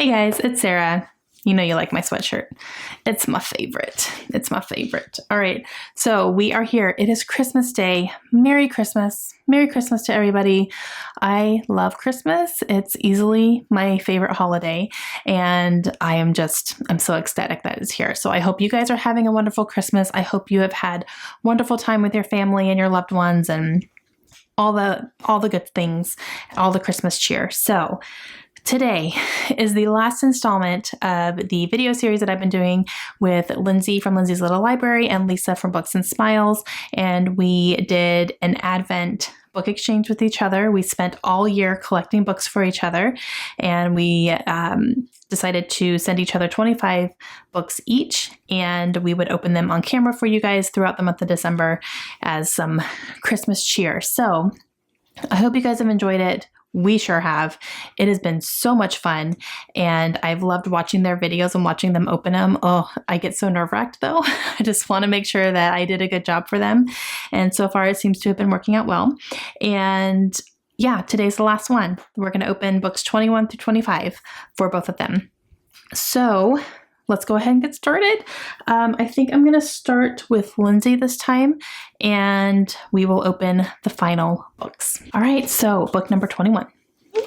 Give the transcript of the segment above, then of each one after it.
Hey guys, it's Sarah. You know you like my sweatshirt. It's my favorite. It's my favorite. All right, so we are here. It is Christmas Day. Merry Christmas. Merry Christmas to everybody. I love Christmas. It's easily my favorite holiday, and I'm so ecstatic that it's here. So I hope you guys are having a wonderful Christmas. I hope you have had wonderful time with your family and your loved ones and all the good things, all the Christmas cheer. So today is the last installment of the video series that I've been doing with Lindsay from Lindsay's Little Library and Lisa from Books and Smiles. And we did an Advent book exchange with each other. We spent all year collecting books for each other, and we decided to send each other 25 books each, and we would open them on camera for you guys throughout the month of December as some Christmas cheer. So I hope you guys have enjoyed it. We sure have. It has been so much fun, and I've loved watching their videos and watching them open them. Oh, I get so nerve-wracked though. I just want to make sure that I did a good job for them. And so far it seems to have been working out well. And yeah, today's the last one. We're going to open books 21 through 25 for both of them. So let's go ahead and get started. I think I'm going to start with Lindsay this time, and we will open the final books. All right, so book number 21.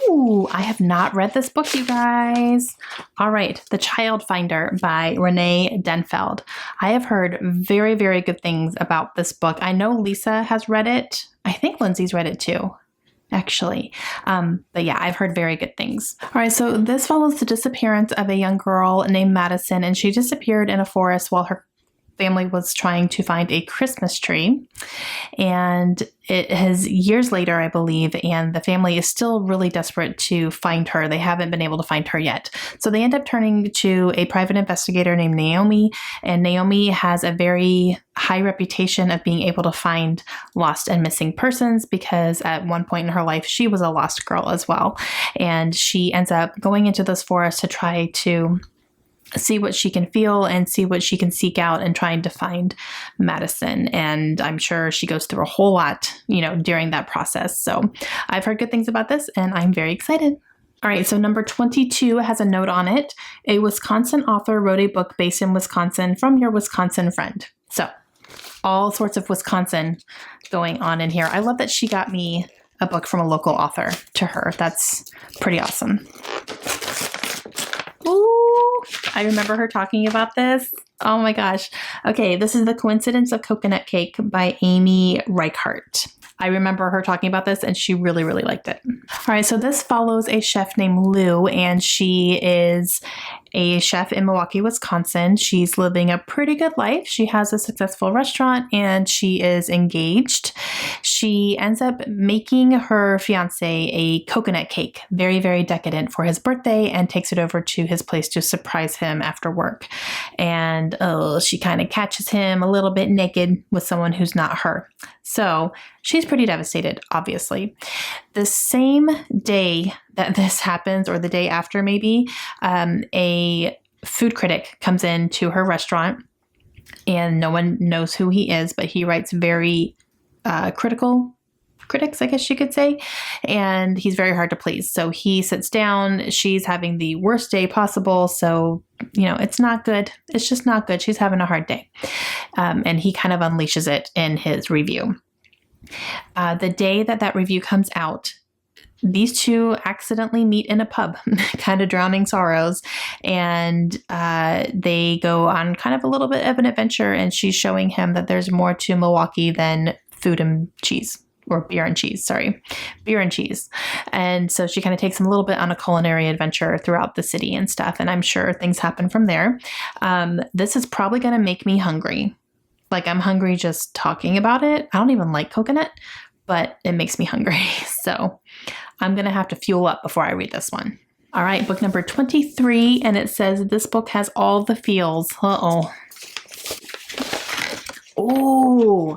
Ooh, I have not read this book, you guys. All right, The Child Finder by Renee Denfeld. I have heard very, very good things about this book. I know Lisa has read it. I think Lindsay's read it too, actually. But yeah, I've heard very good things. All right, so this follows the disappearance of a young girl named Madison, and she disappeared in a forest while her family was trying to find a Christmas tree. And it is years later, I believe, and the family is still really desperate to find her. They haven't been able to find her yet. So they end up turning to a private investigator named Naomi, and Naomi has a very high reputation of being able to find lost and missing persons, because at one point in her life, she was a lost girl as well. And she ends up going into this forest to try to see what she can feel and see what she can seek out and trying to find Madison. And I'm sure she goes through a whole lot, during that process. So I've heard good things about this, and I'm very excited. All right, so number 22 has a note on it. A Wisconsin author wrote a book based in Wisconsin from your Wisconsin friend. So all sorts of Wisconsin going on in here. I love that she got me a book from a local author to her. That's pretty awesome. Ooh, I remember her talking about this. Oh my gosh. Okay, this is The Coincidence of Coconut Cake by Amy Reichart. I remember her talking about this, and she really, really liked it. All right, so this follows a chef named Lou, and she is a chef in Milwaukee, Wisconsin. She's living a pretty good life. She has a successful restaurant, and she is engaged. She ends up making her fiance a coconut cake, very, very decadent, for his birthday, and takes it over to his place to surprise him after work. And she kind of catches him a little bit naked with someone who's not her. So she's pretty devastated, obviously. The same day that this happens, or the day after maybe, a food critic comes into her restaurant, and no one knows who he is, but he writes very critical critics, I guess you could say, and he's very hard to please. So he sits down. She's having the worst day possible. So, it's not good. It's just not good. She's having a hard day. And he kind of unleashes it in his review. The day that review comes out, these two accidentally meet in a pub, kind of drowning sorrows, and they go on kind of a little bit of an adventure, and she's showing him that there's more to Milwaukee than food and cheese. Or beer and cheese. And so she kind of takes him a little bit on a culinary adventure throughout the city and stuff. And I'm sure things happen from there. This is probably going to make me hungry. Like, I'm hungry just talking about it. I don't even like coconut, but it makes me hungry. So I'm going to have to fuel up before I read this one. All right, book number 23. And it says this book has all the feels. Uh-oh. Oh,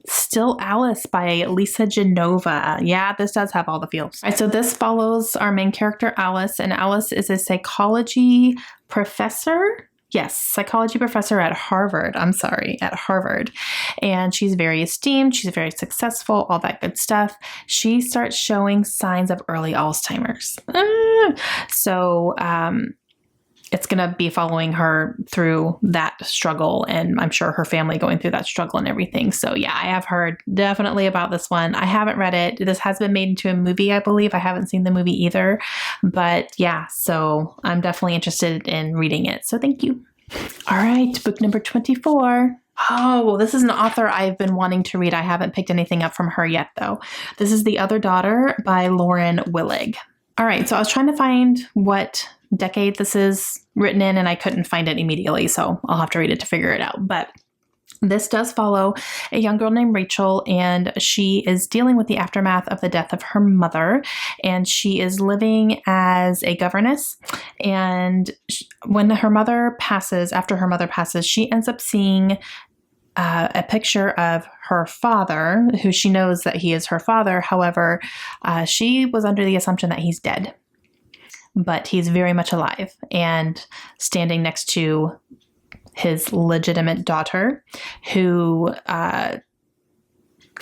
Still Alice by Lisa Genova. Yeah, this does have all the feels. All right, so this follows our main character, Alice, and Alice is a psychology professor. Yes, psychology professor at Harvard. At Harvard. And she's very esteemed. She's very successful, all that good stuff. She starts showing signs of early Alzheimer's. So it's going to be following her through that struggle, and I'm sure her family going through that struggle and everything. So yeah, I have heard definitely about this one. I haven't read it. This has been made into a movie, I believe. I haven't seen the movie either, but yeah, so I'm definitely interested in reading it. So thank you. All right, book number 24. Oh, well, this is an author I've been wanting to read. I haven't picked anything up from her yet, though. This is The Other Daughter by Lauren Willig. All right, so I was trying to find what decade this is written in, and I couldn't find it immediately, so I'll have to read it to figure it out. But this does follow a young girl named Rachel, and she is dealing with the aftermath of the death of her mother, and she is living as a governess. And when her mother passes, after her mother passes, she ends up seeing a picture of her father, who she knows that he is her father. However, she was under the assumption that he's dead, but he's very much alive and standing next to his legitimate daughter, who kind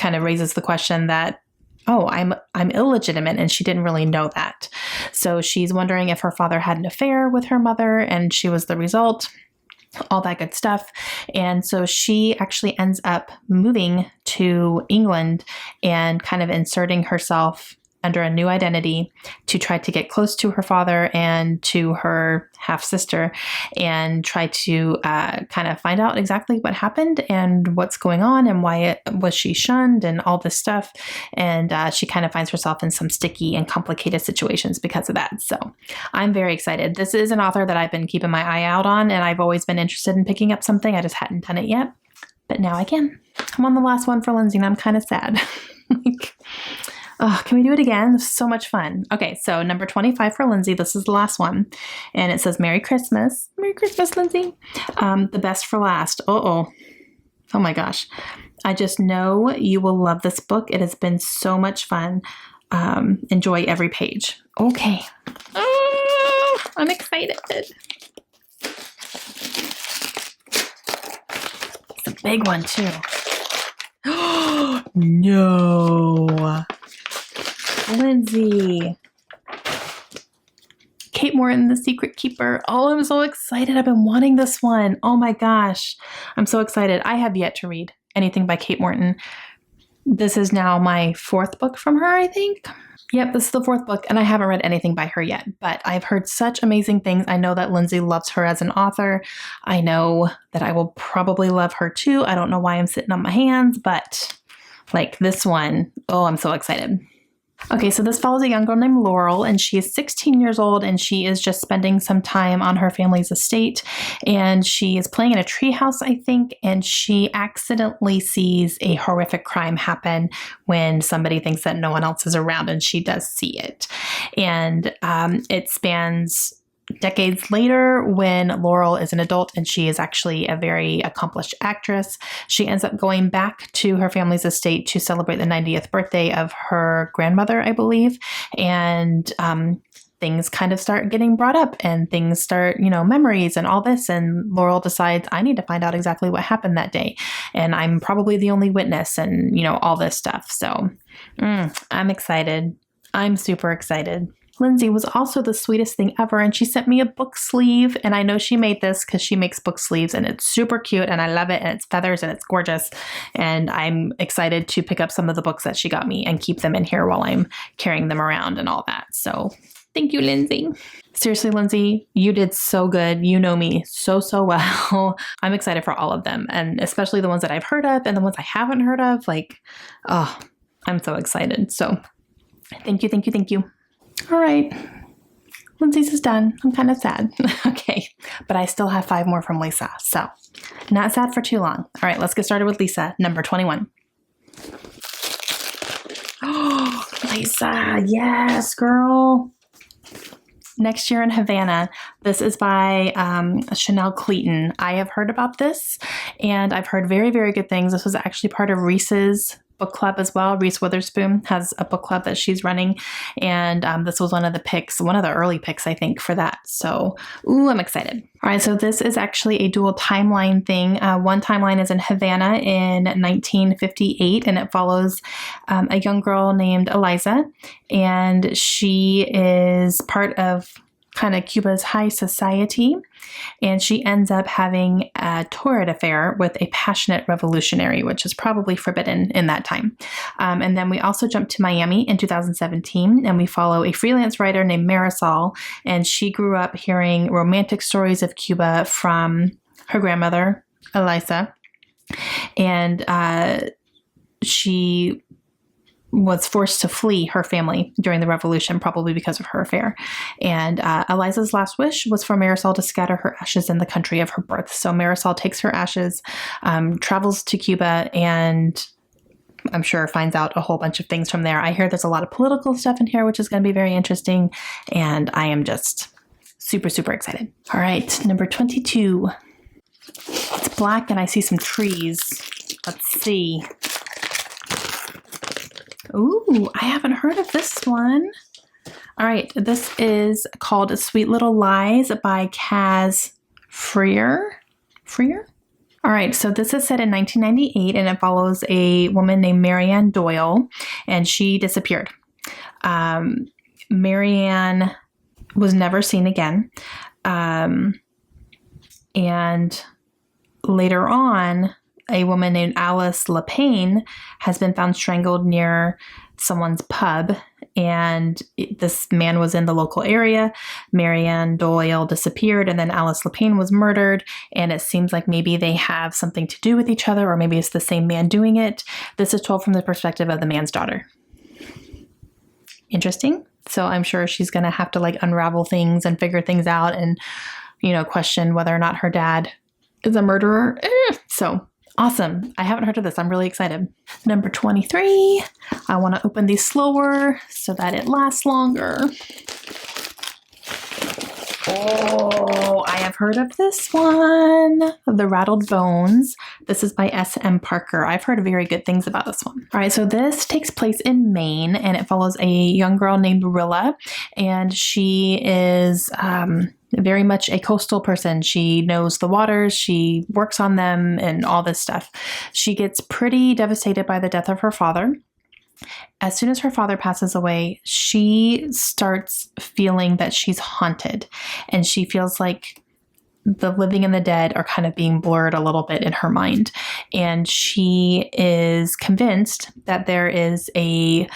of raises the question that, oh, I'm illegitimate, and she didn't really know that. So she's wondering if her father had an affair with her mother and she was the result, all that good stuff. And so she actually ends up moving to England and kind of inserting herself under a new identity to try to get close to her father and to her half-sister, and try to kind of find out exactly what happened and what's going on and why was she shunned and all this stuff. And she kind of finds herself in some sticky and complicated situations because of that. So I'm very excited. This is an author that I've been keeping my eye out on, and I've always been interested in picking up something. I just hadn't done it yet, but now I can. I'm on the last one for Lindsay, and I'm kind of sad. Oh, can we do it again? This is so much fun. Okay, so number 25 for Lindsay. This is the last one. And it says, Merry Christmas. Merry Christmas, Lindsay. The best for last. Oh my gosh. I just know you will love this book. It has been so much fun. Enjoy every page. Okay. Oh, I'm excited. It's a big one, too. Oh, no. Lindsay. Kate Morton, The Secret Keeper. Oh, I'm so excited. I've been wanting this one. Oh my gosh. I'm so excited. I have yet to read anything by Kate Morton. This is now my 4th book from her, I think. Yep, this is the 4th book, and I haven't read anything by her yet, but I've heard such amazing things. I know that Lindsay loves her as an author. I know that I will probably love her too. I don't know why I'm sitting on my hands, but like this one, oh, I'm so excited. Okay, so this follows a young girl named Laurel, and she is 16 years old, and she is just spending some time on her family's estate, and she is playing in a treehouse, I think, and she accidentally sees a horrific crime happen when somebody thinks that no one else is around, and she does see it. And it spans decades later when Laurel is an adult and she is actually a very accomplished actress. She ends up going back to her family's estate to celebrate the 90th birthday of her grandmother, I believe. And things kind of start getting brought up, and things start, memories and all this. And Laurel decides, I need to find out exactly what happened that day. And I'm probably the only witness, and, all this stuff. So I'm excited. I'm super excited. Lindsay was also the sweetest thing ever, and she sent me a book sleeve, and I know she made this because she makes book sleeves, and it's super cute, and I love it, and it's feathers, and it's gorgeous, and I'm excited to pick up some of the books that she got me and keep them in here while I'm carrying them around and all that. So thank you, Lindsay. Seriously, Lindsay, you did so good. You know me so well. I'm excited for all of them, and especially the ones that I've heard of and the ones I haven't heard of. I'm so excited. So thank you. All right. Lindsay's is done. I'm kind of sad. Okay. But I still have 5 more from Lisa. So not sad for too long. All right. Let's get started with Lisa, number 21. Oh, Lisa. Yes, girl. Next Year in Havana. This is by Chanel Cleaton. I have heard about this, and I've heard very, very good things. This was actually part of Reese's book club as well. Reese Witherspoon has a book club that she's running, and this was one of the early picks, I think, for that. So, I'm excited. All right, so this is actually a dual timeline thing. One timeline is in Havana in 1958, and it follows a young girl named Eliza, and she is part of kind of Cuba's high society, and she ends up having a torrid affair with a passionate revolutionary, which is probably forbidden in that time. And then we also jump to Miami in 2017, and we follow a freelance writer named Marisol, and she grew up hearing romantic stories of Cuba from her grandmother, Eliza, and she was forced to flee her family during the revolution, probably because of her affair. And Eliza's last wish was for Marisol to scatter her ashes in the country of her birth. So Marisol takes her ashes, travels to Cuba, and I'm sure finds out a whole bunch of things from there. I hear there's a lot of political stuff in here, which is going to be very interesting. And I am just super, super excited. All right, number 22. It's black and I see some trees. Let's see. Ooh, I haven't heard of this one. All right, this is called Sweet Little Lies by Kaz Freer. All right, so this is set in 1998, and it follows a woman named Marianne Doyle, and she disappeared. Marianne was never seen again, and later on, a woman named Alice LePain has been found strangled near someone's pub, and this man was in the local area. Marianne Doyle disappeared, and then Alice LePain was murdered, and it seems like maybe they have something to do with each other, or maybe it's the same man doing it. This is told from the perspective of the man's daughter. Interesting. So I'm sure she's going to have to like unravel things and figure things out and, question whether or not her dad is a murderer. So awesome. I haven't heard of this. I'm really excited. Number 23. I want to open these slower so that it lasts longer. Oh, I have heard of this one. The Rattled Bones. This is by S.M. Parker. I've heard very good things about this one. All right, so this takes place in Maine, and it follows a young girl named Rilla, and she is very much a coastal person. She knows the waters, she works on them, and all this stuff. She gets pretty devastated by the death of her father. As soon as her father passes away, she starts feeling that she's haunted, and she feels like the living and the dead are kind of being blurred a little bit in her mind. And she is convinced that there is a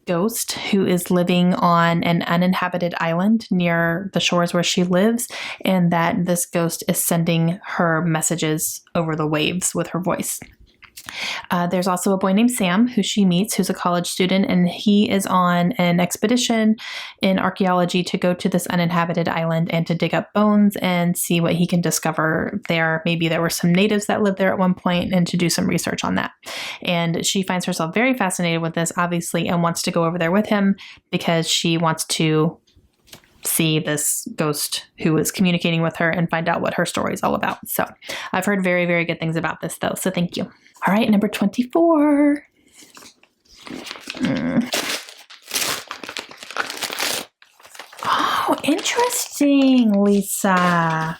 ghost who is living on an uninhabited island near the shores where she lives, and that this ghost is sending her messages over the waves with her voice. There's also a boy named Sam who she meets, who's a college student, and he is on an expedition in archaeology to go to this uninhabited island and to dig up bones and see what he can discover there. Maybe there were some natives that lived there at one point, and to do some research on that. And she finds herself very fascinated with this, obviously, and wants to go over there with him because she wants to see this ghost who is communicating with her and find out what her story is all about. So I've heard very, very good things about this, though. So thank you. All right, number 24. Oh, interesting, Lisa.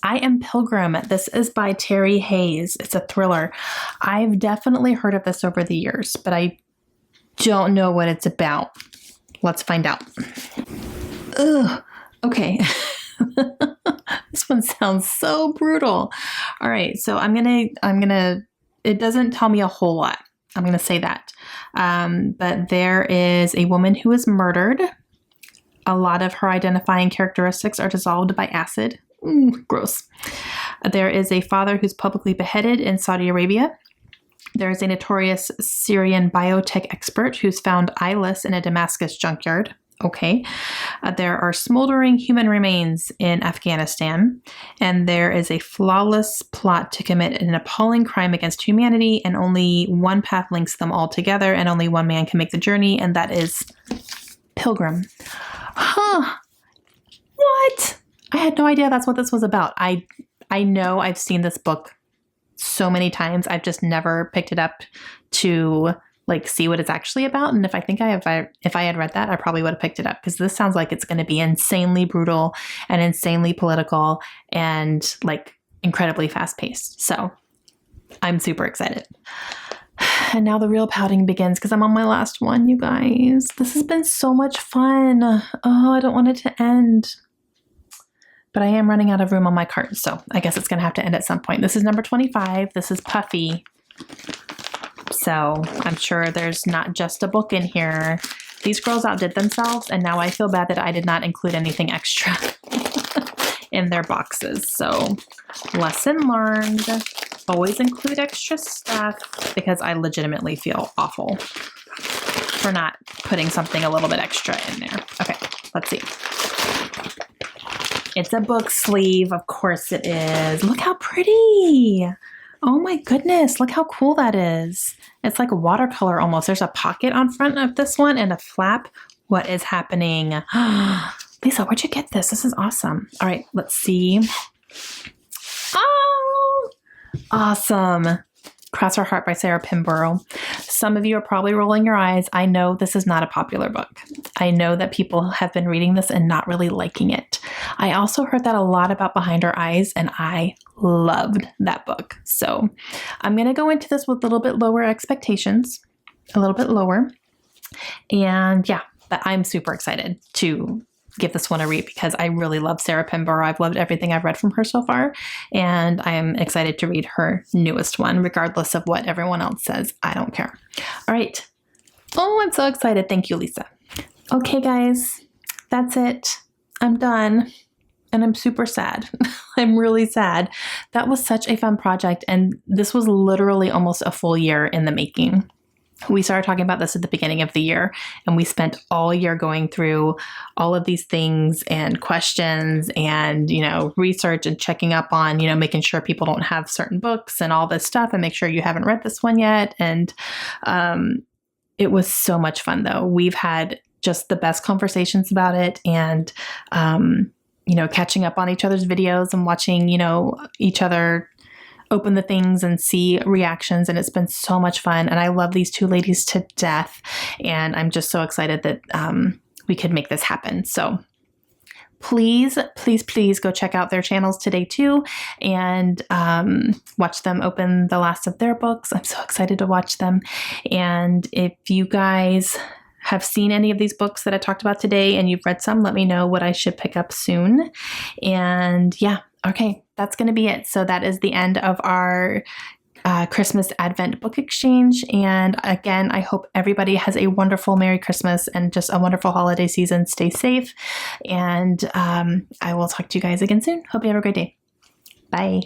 I Am Pilgrim. This is by Terry Hayes. It's a thriller. I've definitely heard of this over the years, but I don't know what it's about. Let's find out. Ugh. Okay. This one sounds so brutal. All right, so I'm gonna. It doesn't tell me a whole lot. I'm gonna say that. But there is a woman who is murdered. A lot of her identifying characteristics are dissolved by acid. Gross. There is a father who's publicly beheaded in Saudi Arabia. There is a notorious Syrian biotech expert who's found eyeless in a Damascus junkyard. Okay. There are smoldering human remains in Afghanistan, and there is a flawless plot to commit an appalling crime against humanity, and only one path links them all together, and only one man can make the journey, and that is Pilgrim. Huh. What? I had no idea that's what this was about. I know I've seen this book so many times. I've just never picked it up to see what it's actually about. And if I had read that, I probably would have picked it up, because this sounds like it's going to be insanely brutal and insanely political and incredibly fast paced. So I'm super excited. And now the real pouting begins, because I'm on my last one, you guys. This has been so much fun. Oh, I don't want it to end. but I am running out of room on my cart, so I guess it's going to have to end at some point. This is number 25. This is Puffy. So I'm sure there's not just a book in here. These girls outdid themselves, and now I feel bad that I did not include anything extra in their boxes. So lesson learned. Always include extra stuff, because I legitimately feel awful for not putting something a little bit extra in there. Okay, let's see. It's a book sleeve. Of course it is. Look how pretty. Oh my goodness, look how cool that is. It's like a watercolor almost. There's a pocket on front of this one and a flap. What is happening? Lisa, where'd you get this? This is awesome. All right, let's see. Oh, awesome. Cross Our Heart by Sarah Pinborough. Some of you are probably rolling your eyes. I know this is not a popular book. I know that people have been reading this and not really liking it. I also heard that a lot about Behind Our Eyes, and I loved that book. So I'm going to go into this with a little bit lower expectations, a little bit lower. And yeah, but I'm super excited to give this one a read because I really love Sarah Pinborough. I've loved everything I've read from her so far, and I am excited to read her newest one, regardless of what everyone else says. I don't care. All right. Oh, I'm so excited. Thank you, Lisa. Okay, guys, that's it. I'm done. And I'm super sad. I'm really sad. That was such a fun project. And this was literally almost a full year in the making. We started talking about this at the beginning of the year, and we spent all year going through all of these things and questions and, research and checking up on, making sure people don't have certain books and all this stuff, and make sure you haven't read this one yet. And it was so much fun, though. We've had just the best conversations about it, and, catching up on each other's videos and watching, each other open the things and see reactions. And it's been so much fun. And I love these two ladies to death. And I'm just so excited that we could make this happen. So please, please, please go check out their channels today too, and watch them open the last of their books. I'm so excited to watch them. And if you guys have seen any of these books that I talked about today and you've read some, let me know what I should pick up soon. And yeah, okay, that's going to be it. So that is the end of our Christmas Advent book exchange. And again, I hope everybody has a wonderful Merry Christmas and just a wonderful holiday season. Stay safe. And I will talk to you guys again soon. Hope you have a great day. Bye.